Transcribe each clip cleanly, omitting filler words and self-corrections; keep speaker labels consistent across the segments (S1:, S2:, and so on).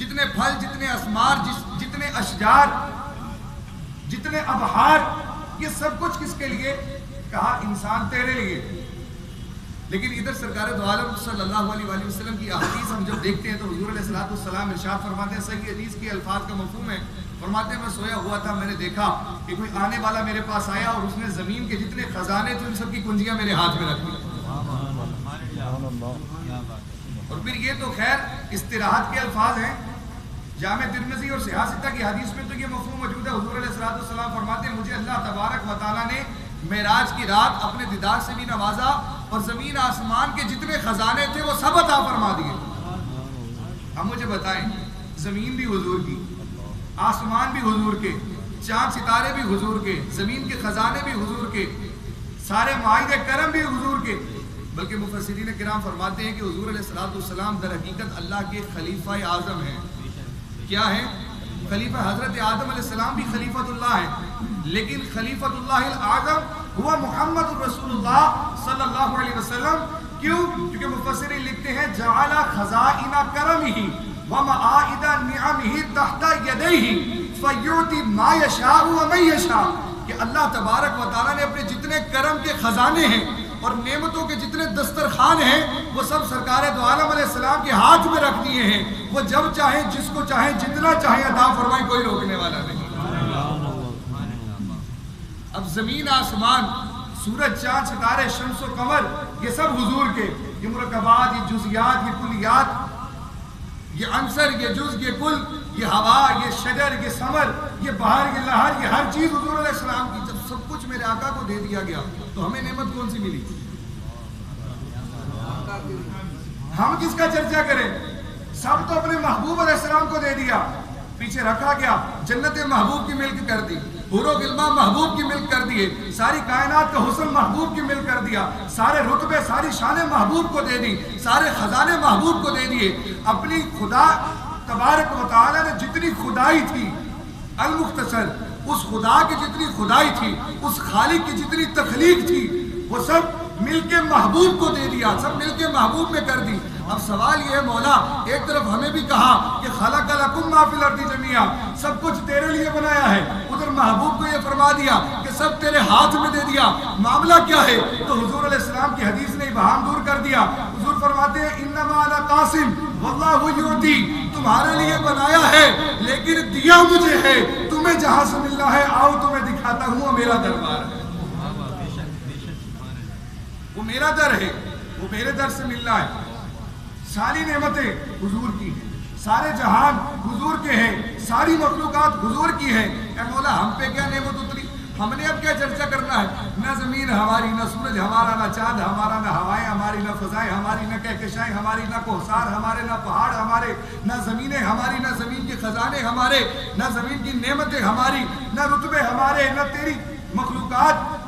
S1: جتنے پھل، جتنے اسمار، جتنے اشجار، جتنے ابہار، یہ سب کچھ کس کے لیے؟ کہا انسان تیرے لیے۔ لیکن ادھر سرکار دو عالم صلی اللہ علیہ وآلہ وسلم کی احادیث ہم جب دیکھتے ہیں تو حضور علیہ السلام ارشاد فرماتے ہیں، صحیح حدیث کے الفاظ کا مفہوم ہے، فرماتے ہیں میں سویا ہوا تھا، میں نے دیکھا کہ کوئی آنے والا میرے پاس آیا اور اس نے زمین کے جتنے خزانے تھے ان سب کی کنجیاں میرے ہاتھ میں رکھ دی۔ اور پھر یہ تو خیر استراحت کے الفاظ ہیں، جامع ترمذی اور صحیح ستہ کی حدیث میں تو یہ مفہوم موجود ہے۔ حضور علیہ السلام فرماتے ہیں مجھے اللہ تبارک و تعالیٰ نے معراج کی رات اپنے دیدار سے بھی نوازا اور زمین آسمان کے جتنے خزانے تھے وہ سب عطا فرما دیے۔ اب مجھے بتائیں، زمین بھی حضور کی، آسمان بھی حضور کے، چاند ستارے بھی حضور کے، زمین کے خزانے بھی حضور کے، سارے معاہدے کرم بھی حضور کے، بلکہ مفسرین کرام فرماتے ہیں کہ حضور علیہ السلام در حقیقت اللہ کے خلیفہ اعظم ہیں۔ کیا ہیں؟ خلیفہ۔ حضرت آدم علیہ السلام بھی خلیفۃ اللہ ہیں، لیکن خلیفۃ اللہ الاعظم ہوا محمد رسول اللہ صلی اللہ علیہ وسلم۔ کیوں؟ کیونکہ مفسرین لکھتے ہیں جعل خزائن کرمہ ومعائد نعمہ تحت یدیہ فیعطی ما یشاء ومن یشاء، کہ اللہ تبارک و تعالیٰ نے اپنے جتنے کرم کے خزانے ہیں اور نعمتوں کے جتنے دسترخوان ہیں وہ سب سرکار دو عالم علیہ السلام کے ہاتھ میں رکھ دیے ہیں۔ وہ جب چاہیں، جس کو چاہیں، جتنا چاہیں عطا فرمائیں، کوئی روکنے والا نہیں۔ اب زمین، آسمان، سورج، چاند، ستارے، شمس و قمر، یہ سب حضور کے، یہ مرکبات، یہ جزیات، یہ کلیات، یہ عنصر، یہ جز، یہ کل، یہ ہوا، یہ شجر، یہ ثمر، یہ بہار، یہ لہر، یہ ہر چیز حضور علیہ السلام کی۔ جب سب کچھ میرے آقا کو دے دیا گیا تو ہمیں نعمت کون سی ملی؟ ہم کس کا چرچا کریں؟ سب تو اپنے محبوب علیہ السلام کو دے دیا، پیچھے رکھا گیا، جنت محبوب کی ملک کر دی، حور و غلمان محبوب کی ملک کر دیے، ساری کائنات کا حسن محبوب کی ملک کر دیا، سارے رتبے، ساری شانیں محبوب کو دے دی، سارے خزانے محبوب کو دے دیے۔ اپنی خدا تبارک و تعالیٰ نے جتنی خدائی تھی المختصر، اس خدا کی جتنی خدائی تھی، اس خالق کی جتنی تخلیق تھی، وہ سب مل کے محبوب کو دے دیا، سب مل کے محبوب میں کر دی۔ اب سوال یہ ہے مولا، ایک طرف ہمیں بھی کہا کہ خلق لکم ما فی الارض جمیعا، سب کچھ تیرے لیے بنایا ہے، ادھر محبوب کو یہ فرما دیا کہ سب تیرے ہاتھ میں دے دیا، معاملہ کیا ہے؟ تو حضور علیہ السلام کی حدیث نے ابہام دور کر دیا۔ حضور فرماتے ہیں انما انا قاسم واللہ یعطی، تمہارے لیے بنایا ہے لیکن دیا مجھے ہے، تمہیں جہاں سے ملنا ہے آؤ تمہیں دکھاتا ہوں، وہ میرا دربار ہے، وہ میرا در ہے، وہ میرے در سے ملنا ہے۔ ساری نعمتیں حضور کی ہیں، سارے جہان حضور کے ہیں، ساری مخلوقات حضور کی ہیں۔ اے مولا ہم پہ کیا نعمت اتری؟ ہم نے اب کیا چرچا کرنا ہے؟ نہ زمین ہماری، نہ سورج ہمارا، نہ چاند ہمارا، نہ ہوائیں ہماری، نہ فضائیں ہماری، نہ کہکشائیں ہماری، نہ کوہسار ہمارے، نہ پہاڑ ہمارے، نہ زمینیں ہماری، نہ زمین کے خزانے ہمارے، نہ زمین کی نعمتیں ہماری، نہ رتبے ہمارے، نہ تیری مخلوقات،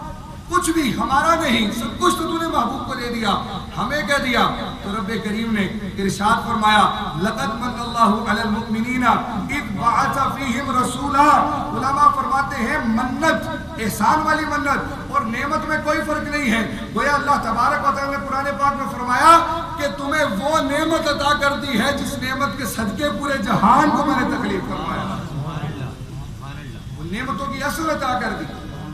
S1: کچھ بھی ہمارا نہیں، سب کچھ تو نے محبوب کو دے دیا۔ ہمیں کیا دیا؟ تو رب کریم نے ارشاد فرمایا لقد من اللہ علی المؤمنین اذ بعث فیہم رسولا۔ علماء فرماتے ہیں منت، احسان والی منت اور نعمت میں کوئی فرق نہیں ہے۔ گویا اللہ تبارک و تعالیٰ نے قرآن پاک میں فرمایا کہ تمہیں وہ نعمت عطا کر دی ہے جس نعمت کے صدقے پورے جہان کو میں نے تکلیف فرمایا، وہ نعمتوں کی اصل عطا کر دی۔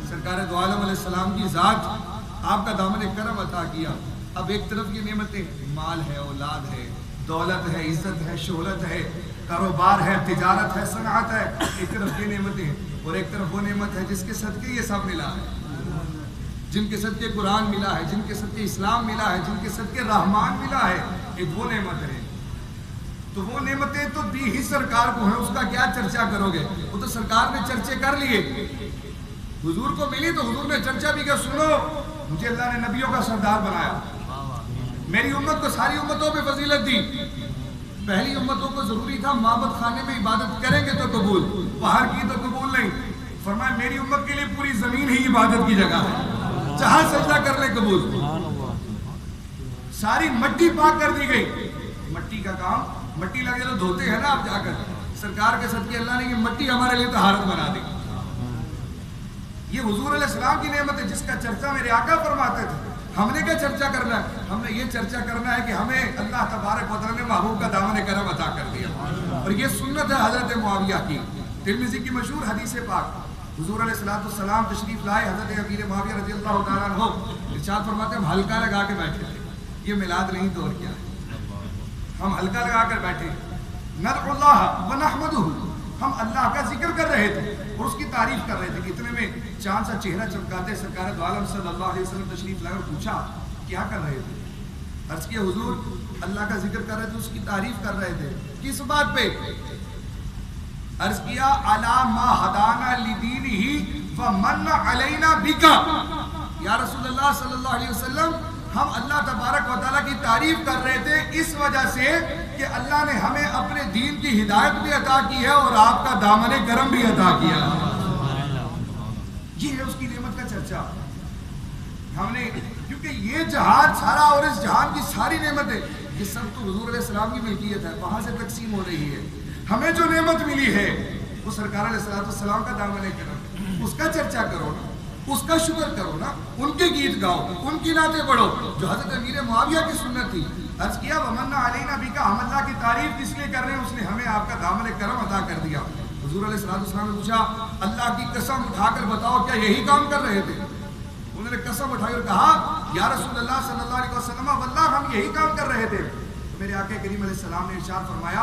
S1: سرکار دو عالم علیہ السلام کی ذات، آپ کا دامن کرم عطا کیا۔ اب ایک طرف یہ نعمتیں، مال ہے، اولاد ہے، دولت ہے، عزت ہے، شہرت ہے، کاروبار ہے، تجارت ہے، صنعت ہے، ایک طرف یہ نعمتیں ہیں، اور ایک طرف وہ نعمت ہے جس کے صدقے یہ سب ملا ہے، جن کے صدقے قرآن ملا ہے، جن کے صدقے اسلام ملا ہے، جن کے صدقے رحمان ملا ہے، ایک وہ نعمت ہے۔ تو وہ نعمتیں تو دی ہی سرکار کو ہیں، اس کا کیا چرچا کرو گے؟ وہ تو سرکار نے چرچے کر لیے، حضور کو ملی تو حضور نے چرچا بھی کیا، سنو مجھے اللہ نے نبیوں کا سردار بنایا، میری امت کو ساری امتوں پہ فضیلت دی۔ پہلی امتوں کو ضروری تھا معبد خانے میں عبادت کریں گے تو قبول، باہر کی تو قبول نہیں۔ فرمایا میری امت کے لیے پوری زمین ہی عبادت کی جگہ ہے، جہاں سجدہ کر لیں قبول۔ ساری مٹی پاک کر دی گئی، مٹی کا کام، مٹی لگے تو دھوتے ہیں نا آپ جا کر، سرکار کے صدقے اللہ نے یہ مٹی ہمارے لیے طہارت بنا دی۔ یہ حضور علیہ السلام کی نعمت ہے جس کا چرچا میرے آقا فرماتے تھے۔ ہم نے کیا چرچا کرنا ہے؟ ہم نے یہ چرچا کرنا ہے کہ ہمیں اللہ تبارک و تعالیٰ نے محبوب کا دامن کرم عطا کر دیا۔ اور یہ سنت ہے حضرت معاویہ کی. ترمذی کی مشہور حدیث پاک, حضور علیہ السلام تشریف لائے, حضرت امیر معاویہ رضی اللہ تعالیٰ عنہ ارشاد فرماتے ہیں ہم حلقہ لگا کے بیٹھے تھے. یہ میلاد نہیں تو اور کیا ہے, ہم حلقہ لگا کر بیٹھے, ندعو اللہ ونحمدہ, ہم اللہ کا ذکر کر رہے تھے اور اس کی تعریف کر رہے تھے. کہ اتنے میں چاند سا چہرہ چمکاتے سرکار دو عالم صلی اللہ علیہ وسلم تشریف لائے اور پوچھا کیا کر رہے تھے؟ عرض کیا حضور اللہ کا ذکر کر رہے تھے, اس کی تعریف کر رہے تھے. کس بات پہ؟ عرض کیا علی ما ہدانا لدینہ ومن علینا بکا, یا رسول اللہ صلی اللہ علیہ وسلم ہم اللہ تبارک و تعالیٰ کی تعریف کر رہے تھے اس وجہ سے کہ اللہ نے ہمیں اپنے دین کی ہدایت بھی عطا کی ہے اور آپ کا دامن کرم بھی عطا کیا. یہ ہے اس کی نعمت کا چرچا. ہم نے کیونکہ یہ جہان سارا اور اس جہان کی ساری نعمتیں یہ سب تو حضور علیہ السلام کی ملکیت ہے, وہاں سے تقسیم ہو رہی ہے. ہمیں جو نعمت ملی ہے وہ سرکار علیہ السلام کا دامن کرم, اس کا چرچا کرو نا, اس کا شکر کرو نا, ان کے گیت گاؤ, ان کی نعتیں پڑھو جو حضرت امیر معاویہ کی سنت تھی. عرض کیا ومن علینا بکا, ہم اللہ کی تعریف کس لیے کر رہے ہیں؟ اس نے ہمیں آپ کا دامن کرم عطا کر دیا. حضور علیہ السلام نے پوچھا اللہ کی قسم اٹھا کر بتاؤ کیا یہی کام کر رہے تھے؟ انہوں نے قسم اٹھائی اور کہا یا رسول اللہ صلی اللہ علیہ وسلم واللہ ہم یہی کام کر رہے تھے. تو میرے آقا کریم علیہ السلام نے ارشاد فرمایا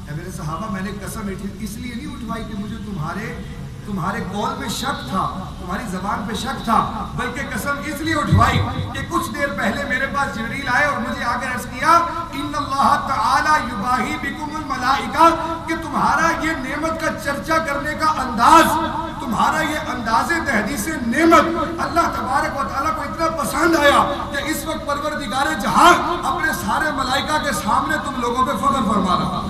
S1: اے میرے صحابہ میں نے قسم اس لیے نہیں اٹھوائی کہ مجھے تمہارے قول میں شک تھا, تمہاری زبان پہ شک تھا, بلکہ قسم اس لیے اٹھوائی کہ کچھ دیر پہلے میرے پاس جبریل آئے اور مجھے آ کر عرض کیا ان اللہ تعالی یباہی بکم الملائکہ, کہ تمہارا یہ نعمت کا چرچا کرنے کا انداز, تمہارا یہ انداز تحدیث نعمت اللہ تبارک و تعالیٰ کو اتنا پسند آیا کہ اس وقت پروردگار جہاں اپنے سارے ملائکہ کے سامنے تم لوگوں پہ فخر فرما رہا.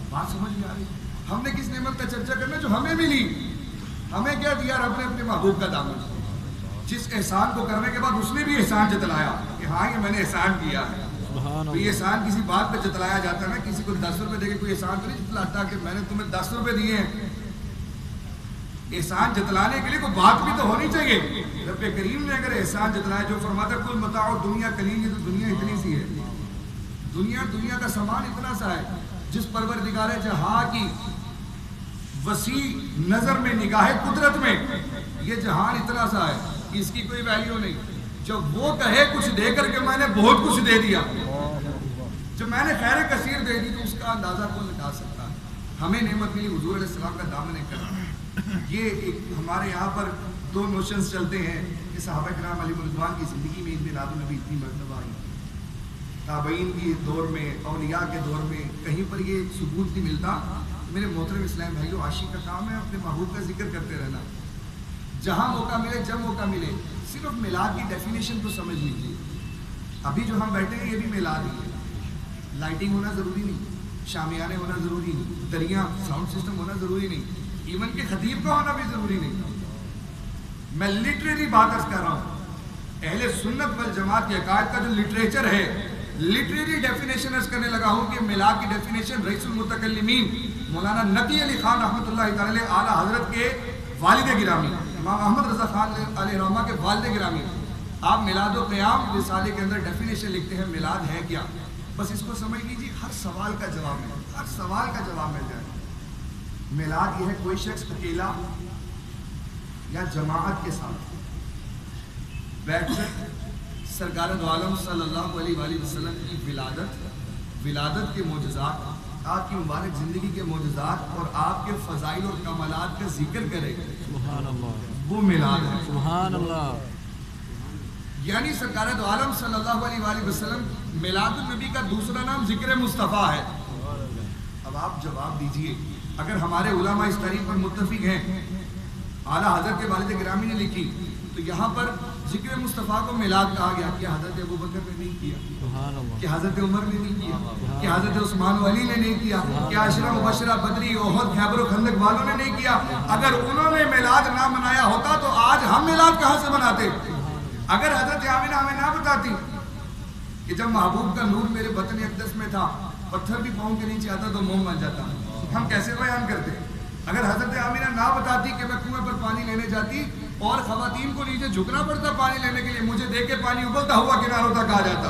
S1: بات سمجھ میں آ رہی؟ ہم نے کس نعمت کا چرچا کرنا جو ہمیں ملی. ہمیں کیا دیا رب نے؟ اپنے محبوب کا دامن, جس احسان کو کرنے کے بعد اس نے بھی احسان جتلایا کہ ہاں یہ میں نے احسان کیا ہے. تو یہ احسان کسی بات پہ جتلایا جاتا ہے نا, کسی کو 10 روپے دے کے کوئی احسان تو نہیں جتلاتا کہ میں نے تمہیں 10 روپے دیے ہیں. احسان جتلانے کے لیے کوئی بات بھی تو ہونی چاہیے. رب کریم نے اگر احسان جتلایا, جو فرماتا ہے کل متاع دنیا قلیل, یہ تو دنیا اتنی سی ہے, دنیا کا سامان اتنا سا ہے. جس پروردگار جہاں کی وسیع نظر میں نگاہ قدرت میں یہ جہان اتنا سا ہے کہ اس کی کوئی ویلیو نہیں. جب وہ کہے کچھ دے کر کے میں نے بہت کچھ دے دیا, جب میں نے خیر کثیر دے دی, تو اس کا اندازہ کون لگا سکتا ہے؟ ہمیں نعمت ملی حضور علیہ السلام کا دامن کرم. یہ ایک ہمارے یہاں پر 2 نوشنز چلتے ہیں کہ صحابہ کرام علیہ رضوان کی زندگی میں میلاد النبی اتنی مرتبہ آئی, تابعین کی دور میں, اولیاء کے دور میں کہیں پر یہ ثبوت نہیں ملتا. میرے محترم اسلام بھائیو, عاشق کا کام ہے اپنے محبوب کا ذکر کرتے رہنا. جہاں موقع ملے, جب موقع ملے, صرف میلاد کی ڈیفینیشن تو سمجھ لیجیے. ابھی جو ہم بیٹھے ہیں یہ بھی میلاد ہی ہے. لائٹنگ ہونا ضروری نہیں, شامیانے ہونا ضروری نہیں, دریا ساؤنڈ سسٹم ہونا ضروری نہیں, ایون کہ خطیب کا ہونا بھی ضروری نہیں. میں لٹریری بات کر رہا ہوں. اہل سنت والجماعت کے عقائد کا جو لٹریچر ہے, لٹریری ڈیفینیشن اس کرنے لگا ہوں کہ میلاد کی ڈیفینیشن رئیس المتکلمین مولانا نقی علی خان رحمۃ اللہ تعالی اعلیٰ حضرت کے والد گرامی امام احمد رضا خان علیہ رحمہ کے والد گرامی, آپ میلاد و قیام رسالے کے اندر ڈیفینیشن لکھتے ہیں میلاد ہے کیا. بس اس کو سمجھ لیجیے, ہر سوال کا جواب مل جائے, ہر سوال کا جواب مل جائے. میلاد یہ ہے کوئی شخص اکیلا یا جماعت کے ساتھ بیٹھ کر سرکار دو عالم صلی اللہ علیہ وآلہ وسلم کی ولادت کے معجزات, آپ کی مبارک زندگی کے معجزات اور آپ کے فضائل اور کمالات کا ذکر کرے, سبحان اللہ, وہ میلاد ہے. سبحان اللہ. یعنی سرکار دو عالم صلی اللہ علیہ وآلہ وسلم میلاد النبی کا دوسرا نام ذکر مصطفیٰ ہے. اب آپ جواب دیجئے, اگر ہمارے علماء اس تاریخ پر متفق ہیں, اعلیٰ حضرت کے والد گرامی نے لکھی, تو یہاں پر ذکر مصطفیٰ کو میلاد کہا گیا. کیا حضرت ابوبکر نے نہیں کیا؟ کہ حضرت عمر نے نہیں کیا؟ کہ حضرت عثمان و علی نے نہیں کیا؟ کہ عشرہ مبشرہ بدری احد خیبر و خندق والوں نے نہیں کیا؟ اگر انہوں نے میلاد نہ منایا ہوتا تو آج ہم میلاد کہاں سے مناتے؟ اگر حضرت آمینہ ہمیں نہ بتاتی کہ جب محبوب کا نور میرے بطن اقدس میں تھا, پتھر بھی پاؤں کے نیچے آتا تو موم بن جاتا, ہم کیسے بیان کرتے؟ اگر حضرت آمینہ نہ بتاتی کہ میں کنویں پر پانی لینے جاتی اور خواتین کو نیچے جھکنا پڑتا پانی لینے کے لیے, مجھے دیکھ کے پانی ابلتا ہوا کناروں تک آ جاتا.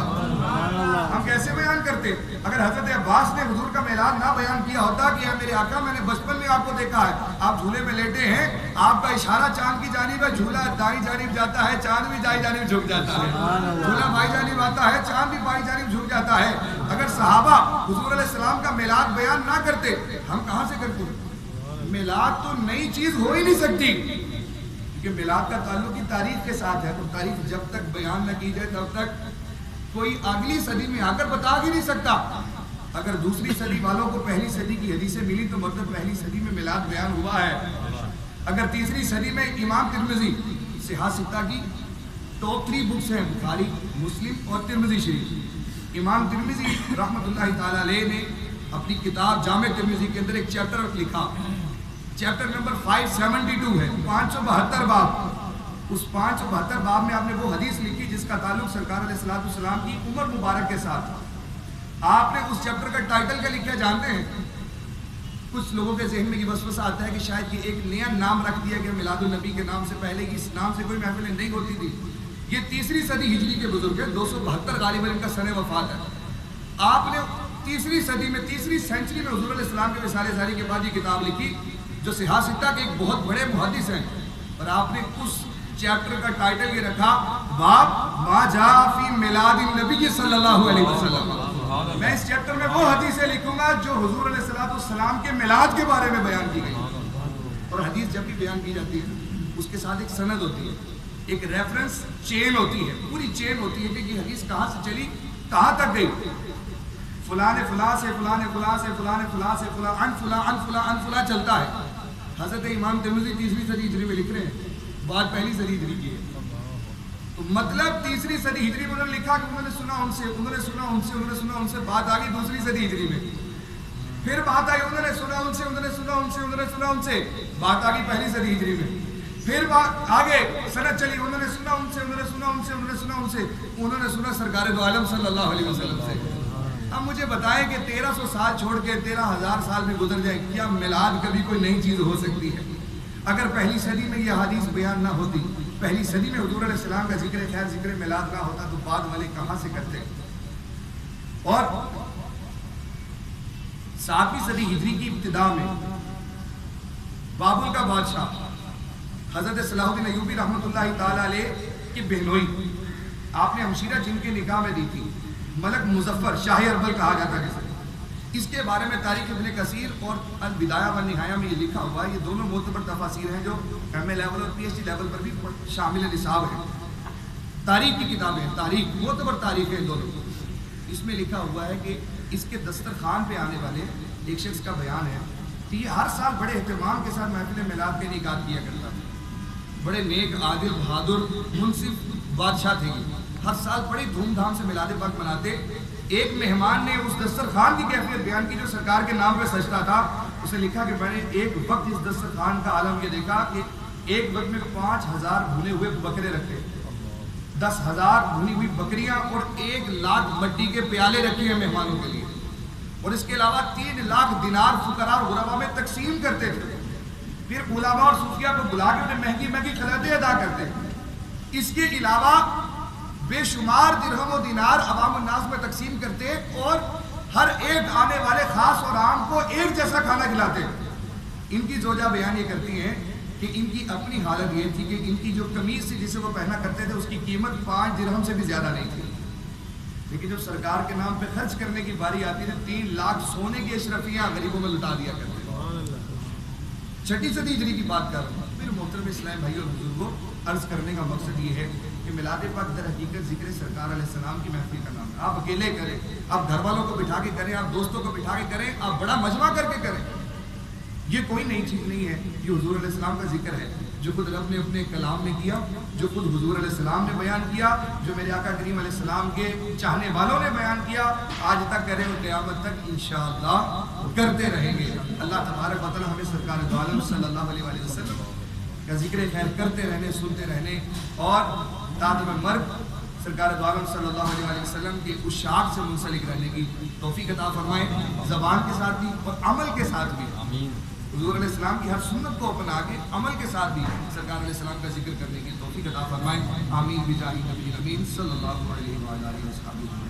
S1: ہم کیسے بیان کرتے؟ اگر حضرت عباس نے حضور کا میلاد نہ بیان کیا ہوتا کہ میرے آقا میں نے بچپن میں آپ کو دیکھا ہے، آپ جھولے میں لیٹے ہیں، آپ کا اشارہ چاند کی جانب ہے، جھولا دائیں جانب جاتا ہے، چاند بھی دائیں جانب جھک جاتا ہے، جھولا بائیں جانب آتا ہے، چاند بھی بائیں جانب جھک جاتا ہے۔ اگر صحابہ حضور علیہ السلام کا میلاد بیان نہ کرتے، ہم کہاں سے کرتے؟ میلاد تو نئی چیز ہو ہی نہیں سکتی، کیونکہ میلاد کا تعلق کی تاریخ کے ساتھ ہے، تو تاریخ جب تک بیان نہ کی جائے تب تک کوئی اگلی صدی میں آ کر بتا ہی نہیں سکتا۔ اگر دوسری صدی والوں کو پہلی صدی کی حدیثیں ملی تو مطلب پہلی صدی میں میلاد بیان ہوا ہے۔ اگر تیسری صدی میں امام ترمذی صحاح ستہ کی ٹاپ 3 بکس ہیں، بخاری، مسلم اور ترمذی شریف، امام ترمذی رحمۃ اللہ تعالی علیہ نے اپنی کتاب جامع ترمذی کے اندر ایک چیپٹر لکھا، چیپٹر نمبر 572 ہے، 572 باب۔ اس 572 باب میں آپ نے وہ حدیث لکھی جس کا تعلق سرکار علیہ السلام کی عمر مبارک کے ساتھ۔ آپ نے اس چیپٹر کا ٹائٹل کیا لکھا جانتے ہیں؟ کچھ لوگوں کے ذہن میں یہ وسوسہ آتا ہے کہ شاید یہ ایک نیا نام رکھ دیا گیا میلاد النبی کے نام سے، پہلے اس نام سے کوئی محفلیں نہیں ہوتی تھی۔ یہ تیسری صدی ہجری کے بزرگ ہیں، 272 غالباً ان کا سن وفات ہے۔ آپ نے تیسری صدی میں، تیسری سینچری میں حضور علیہ السلام کے وصال ظاہری کے بعد یہ کتاب لکھی جو صحاح ستہ کے ایک بہت بڑے محدث ہیں، اور آپ نے اس چیپٹر کا ٹائٹل یہ رکھا باب ما جاء فی میلاد النبی صلی اللہ علیہ وسلم۔ میں اس چیپٹر میں وہ حدیثیں لکھوں گا جو حضور علیہ السلام کے میلاد کے بارے میں بیان کی گئی۔ اور حدیث جب بھی بیان کی جاتی ہے اس کے ساتھ ایک سند ہوتی ہے، ایک ریفرنس چین ہوتی ہے، پوری چین ہوتی ہے کہ یہ حدیث کہاں سے چلی کہاں تک گئی۔ فلاں نے فلاں سے، فلاں نے فلاں سے، فلاں نے فلاں سے، فلاں ان فلاں ان فلاں ان فلاں چلتا ہے۔ حضرت امام ترمذی تیسری صدی ہجری میں لکھ رہے ہیں، بات پہلی صدی ہجری کی ہے، تو مطلب تیسری صدی ہجری میں انہوں نے لکھا کہ انہوں نے سنا ان سے، انہوں نے سنا ان سے، انہوں نے سنا ان سے، بات آگئی دوسری صدی ہجری میں، پھر بات آئی انہوں نے سنا ان سے، انہوں نے سنا ان سے، انہوں نے سنا ان سے، بات آگئی پہلی صدی ہجری میں، پھر بات آگے سند چلی، انہوں نے سنا ان سے، انہوں نے سنا ان سے، انہوں نے سنا ان سے، انہوں نے سنا سرکار دو عالم صلی اللہ علیہ وسلم سے۔ اب مجھے بتائیں کہ 1300 سال چھوڑ کے 13000 سال میں گزر جائے، کیا میلاد کبھی کوئی نئی چیز ہو سکتی ہے؟ اگر پہلی صدی میں یہ حدیث بیان نہ ہوتی، پہلی صدی میں حضور علیہ السلام کا ذکر خیر، ذکر میلاد نہ ہوتا، تو بعد والے کہاں سے کرتے؟ اور 7ویں صدی ہجری کی ابتدا میں بابل کا بادشاہ حضرت صلاح الدین ایوبی رحمۃ اللہ تعالی علیہ کی بہنوئی آپ نے ہمشیرہ جن کے نکاح میں دی تھی، ملک مظفر شاہ اربل کہا جاتا ہے۔ اس کے بارے میں تاریخ ابن کثیر اور البدایہ والنہایہ میں یہ لکھا ہوا ہے، یہ دونوں معتبر تفاسیر ہیں جو ایم اے لیول اور پی ایچ ڈی لیول پر بھی شامل نصاب ہیں، تاریخ کی کتابیں ہیں، تاریخ معتبر تاریخ ہیں دونوں۔ اس میں لکھا ہوا ہے کہ اس کے دسترخوان پہ آنے والے ایک شخص کا بیان ہے کہ یہ ہر سال بڑے اہتمام کے ساتھ محفل میلاد کے انعقاد کیا کرتا تھا، بڑے نیک عادل بہادر منصف بادشاہ تھے، ہر سال بڑی دھوم دھام سے میلاد پاک مناتے۔ ایک مہمان نے اس دسترخوان کی کیفیت بیان کی جو سرکار کے نام پہ سجتا تھا، اسے لکھا کہ میں نے ایک وقت اس دسترخوان کا عالم یہ دیکھا کہ ایک وقت میں 5000 بھنے ہوئے بکرے رکھے، 10,000 بھنی ہوئی بکریاں اور 1 لاکھ مٹی کے پیالے رکھے ہیں مہمانوں کے لیے، اور اس کے علاوہ 3 لاکھ دینار فقراء اور غرباء میں تقسیم کرتے تھے، پھر علماء اور صوفیاء کو بلا کے انہیں مہنگی مہنگی خدمتیں ادا کرتے۔ اس کے علاوہ بے شمار درہم و دینار عوام الناس میں تقسیم کرتے اور ہر ایک آنے والے خاص اور عام کو ایک جیسا کھانا کھلاتے۔ ان کی زوجہ بیان یہ کرتی ہیں کہ ان کی اپنی حالت یہ تھی کہ ان کی جو قمیض تھی جسے وہ پہنا کرتے تھے اس کی قیمت 5 درہم سے بھی زیادہ نہیں تھی، لیکن جب سرکار کے نام پہ خرچ کرنے کی باری آتی تھی 3 لاکھ سونے کی اشرفیاں غریبوں میں لٹا دیا کرتے۔ 6 صدی ہجری کی بات کر رہا ہوں۔ پھر محترم اسلام بھائی اور بزرگوں، عرض کرنے کا مقصد یہ ہے کہ میلاد پاک در حقیقت ذکر سرکار علیہ السلام کی محفل کا نام ہے۔ آپ اکیلے کریں، آپ گھر والوں کو بٹھا کے کریں، آپ دوستوں کو بٹھا کے کریں، آپ بڑا مجمع کر کے کریں، یہ کوئی نئی چیز نہیں ہے، یہ حضور علیہ السلام کا ذکر ہے جو خود رب نے اپنے کلام میں کیا، جو خود حضور علیہ السلام نے بیان کیا، جو میرے آقا کریم علیہ السلام کے چاہنے والوں نے بیان کیا، آج تک کریں اور قیامت تک انشاءاللہ کرتے رہیں گے۔ اللہ تبارک و تعالی ہمیں سرکار دو عالم صلی اللہ علیہ وسلم کا ذکر خیر کرتے رہنے، سنتے رہنے اور تادم مرگ سرکار دو عالم صلی اللہ علیہ وسلم کے اس شاخ سے منسلک رہنے کی توفیق عطا فرمائے، زبان کے ساتھ بھی اور عمل کے ساتھ بھی۔ آمین۔ حضور علیہ السلام کی ہر سنت کو اپنا کے عمل کے ساتھ بھی سرکار علیہ السلام کا ذکر کرنے کی توفیق عطا فرمائے۔ آمین بجاہ نبی امین صلی اللہ علیہ وسلم۔